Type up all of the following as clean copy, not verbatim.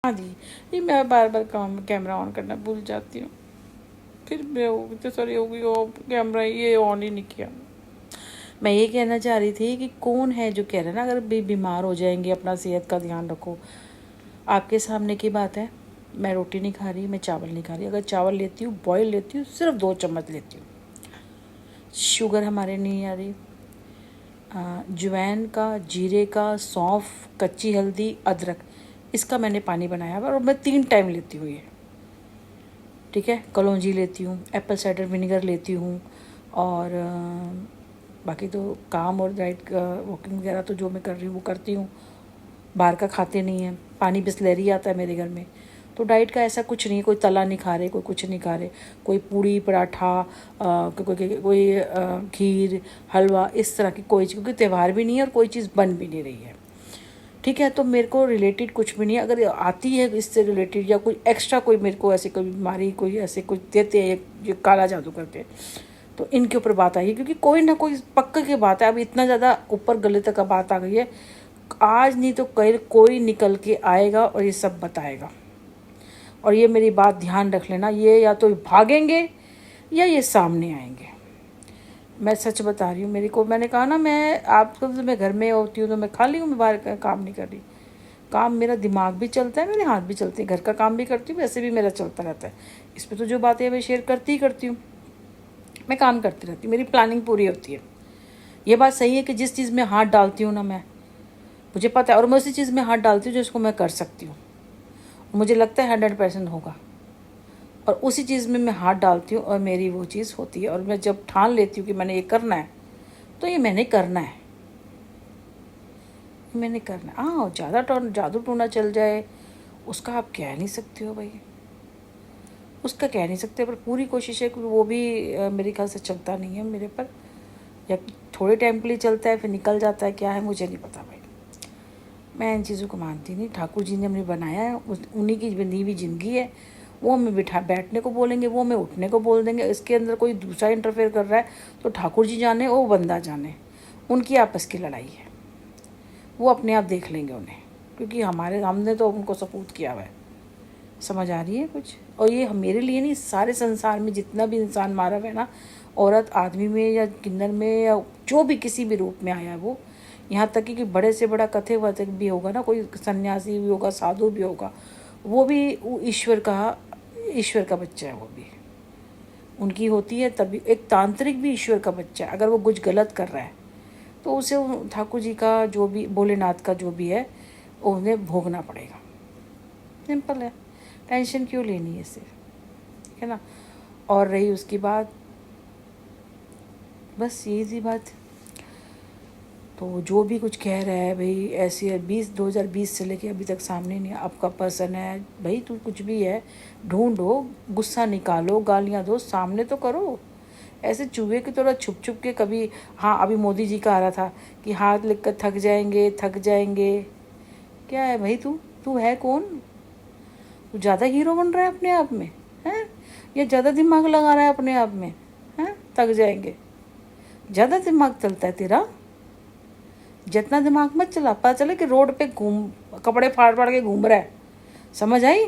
हाँ जी। ये मैं बार बार कैमरा ऑन करना भूल जाती हूँ, फिर मैं तो सॉरी होगी वो कैमरा ये ऑन ही नहीं किया। मैं ये कहना चाह रही थी कि कौन है जो कह रहा है ना अगर बीमार हो जाएंगे अपना सेहत का ध्यान रखो। आपके सामने की बात है, मैं रोटी नहीं खा रही, मैं चावल नहीं खा रही। अगर चावल लेती हूँ बॉयल लेती हूँ, सिर्फ 2 चम्मच लेती हूँ। शुगर हमारे नहीं आ रही। जवैन का, जीरे का, सौंफ, कच्ची हल्दी, अदरक, इसका मैंने पानी बनाया हुआ और मैं 3 टाइम लेती हूँ ये। ठीक है, कलौंजी लेती हूँ, एप्पल साइडर विनेगर लेती हूँ और बाकी तो काम और डाइट वॉकिंग वगैरह तो जो मैं कर रही हूँ वो करती हूँ। बाहर का खाते नहीं हैं, पानी बिस्लेरी आता है मेरे घर में। तो डाइट का ऐसा कुछ नहीं, कोई तला नहीं खा रहे, कोई कुछ नहीं खा रहे, कोई पूड़ी पराठा कोई खीर हलवा इस तरह की कोई चीज़, क्योंकि त्यौहार भी नहीं है और कोई चीज़ बन भी नहीं रही है। ठीक है, तो मेरे को रिलेटेड कुछ भी नहीं है। अगर आती है इससे रिलेटेड या कोई एक्स्ट्रा कोई मेरे को ऐसे कोई बीमारी कोई ऐसे कुछ देते हैं ये काला जादू करते हैं, तो इनके ऊपर बात आई है, क्योंकि कोई ना कोई पक्का की बात है। अब इतना ज़्यादा ऊपर गले तक का बात आ गई है, आज नहीं तो कल कोई निकल के आएगा और ये सब बताएगा। और ये मेरी बात ध्यान रख लेना, ये या तो भागेंगे या ये सामने आएंगे। मैं सच बता रही हूँ। मैंने कहा ना, मैं आपको तो मैं घर में होती हूँ तो मैं खाली हूँ, मैं बाहर का काम नहीं कर रही। काम मेरा दिमाग भी चलता है, मेरे हाथ भी चलते हैं, घर का काम भी करती हूँ, वैसे भी मेरा चलता रहता है। इस पर तो जो बातें मैं शेयर करती ही करती हूँ, मैं काम करती रहती हूँ, मेरी प्लानिंग पूरी होती है। ये बात सही है कि जिस चीज़ में हाथ डालती हूँ ना मैं, मुझे पता है, और मैं उसी चीज़ में हाथ डालती हूँ जिसको मैं कर सकती हूँ, मुझे लगता है 100% होगा, और उसी चीज़ में मैं हाथ डालती हूँ और मेरी वो चीज़ होती है। और मैं जब ठान लेती हूँ कि मैंने ये करना है तो ये मैंने करना है, मैंने करना है। हाँ, ज़्यादा जादू टोना चल जाए उसका आप कह नहीं सकते हो भाई, उसका कह नहीं सकते, पर पूरी कोशिश है कि वो भी मेरे ख्याल से चलता नहीं है मेरे पर, या थोड़े टाइम के लिए चलता है फिर निकल जाता है, क्या है मुझे नहीं पता भाई। मैं इन चीज़ों को मानती नहीं। ठाकुर जी ने हमें बनाया है, उन्हीं की बनी हुई ज़िंदगी है। वो हमें बैठने को बोलेंगे, वो हमें उठने को बोल देंगे। इसके अंदर कोई दूसरा इंटरफेयर कर रहा है तो ठाकुर जी जाने, वो बंदा जाने, उनकी आपस की लड़ाई है, वो अपने आप देख लेंगे उन्हें, क्योंकि हमने तो उनको सपोर्ट किया हुआ है। समझ आ रही है कुछ? और ये मेरे लिए नहीं, सारे संसार में जितना भी इंसान मारा हुआ है ना, औरत आदमी में या किन्नर में या जो भी किसी भी रूप में आया है वो, यहाँ तक कि बड़े से बड़ा कथे वथक भी होगा ना, कोई सन्यासी भी होगा, साधु भी होगा, वो भी ईश्वर का बच्चा है। वो भी उनकी होती है। तभी एक तांत्रिक भी ईश्वर का बच्चा है। अगर वो कुछ गलत कर रहा है तो उसे ठाकुर जी का जो भी, भोलेनाथ का जो भी है, उन्हें भोगना पड़ेगा। सिंपल है, टेंशन क्यों लेनी है सिर्फ, ठीक है ना। और रही उसकी बात, बस यही सी बात। तो जो भी कुछ कह रहा है भाई, ऐसे 2020 से लेके अभी तक सामने नहीं, आपका पर्सन है भाई, तू कुछ भी है, ढूंढो, गुस्सा निकालो, गालियाँ दो, सामने तो करो। ऐसे चूहे की तरह छुप छुप के कभी, हाँ अभी मोदी जी का आ रहा था कि हाथ लिख कर थक जाएंगे। क्या है भाई, तू है कौन? तू ज़्यादा हीरो बन रहा है अपने आप में, हैं? या ज़्यादा दिमाग लगा रहा है अपने आप में, हैं? थक जाएंगे, ज़्यादा दिमाग चलता है तेरा। जितना दिमाग मत चला, पता चले कि रोड पे कपड़े फाड़ फाड़ के घूम रहा है। समझ आई?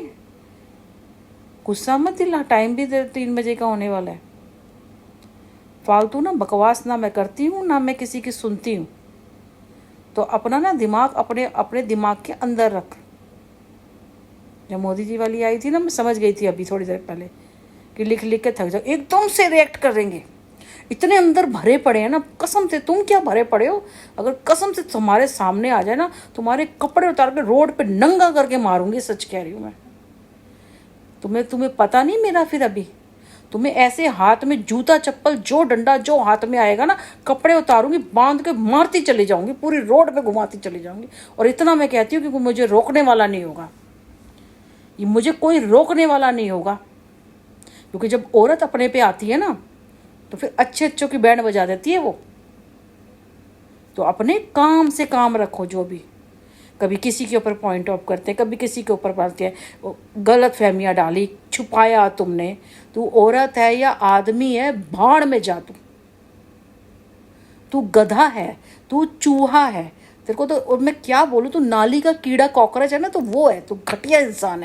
गुस्सा मत दिला, टाइम भी 3 बजे का होने वाला है। फालतू ना बकवास ना मैं करती हूँ, ना मैं किसी की सुनती हूँ। तो अपना ना दिमाग अपने दिमाग के अंदर रख। जब मोदी जी वाली आई थी ना, मैं समझ गई थी अभी थोड़ी देर पहले कि लिख लिख के थक जाओ, एकदम से रिएक्ट करेंगे। इतने अंदर भरे पड़े हैं ना, कसम से। तुम क्या भरे पड़े हो? अगर कसम से तुम्हारे सामने आ जाए ना, तुम्हारे कपड़े उतार के रोड पे नंगा करके मारूंगी, सच कह रही हूँ मैं। तुम्हें पता नहीं मेरा फिर अभी, तुम्हें ऐसे हाथ में जूता चप्पल जो डंडा जो हाथ में आएगा ना, कपड़े उतारूंगी, बांध के मारती चली जाऊंगी, पूरी रोड पे घुमाती चली जाऊंगी। और इतना मैं कहती हूँ कि मुझे रोकने वाला नहीं होगा, ये मुझे कोई रोकने वाला नहीं होगा। क्योंकि जब औरत अपने पे आती है ना, तो फिर अच्छे अच्छों की बैंड बजा देती है वो। तो अपने काम से काम रखो। जो भी कभी किसी के ऊपर पॉइंट ऑफ करते हैं, कभी किसी के ऊपर पड़ते हैं, गलत फहमियाँ डाली, छुपाया तुमने, तू औरत है या आदमी है, भाड़ में जा। तू गधा है, तू चूहा है, तेरे को तो, और मैं क्या बोलूँ, तू नाली का कीड़ा कॉकरोच है ना, तो वो है, तू घटिया इंसान है।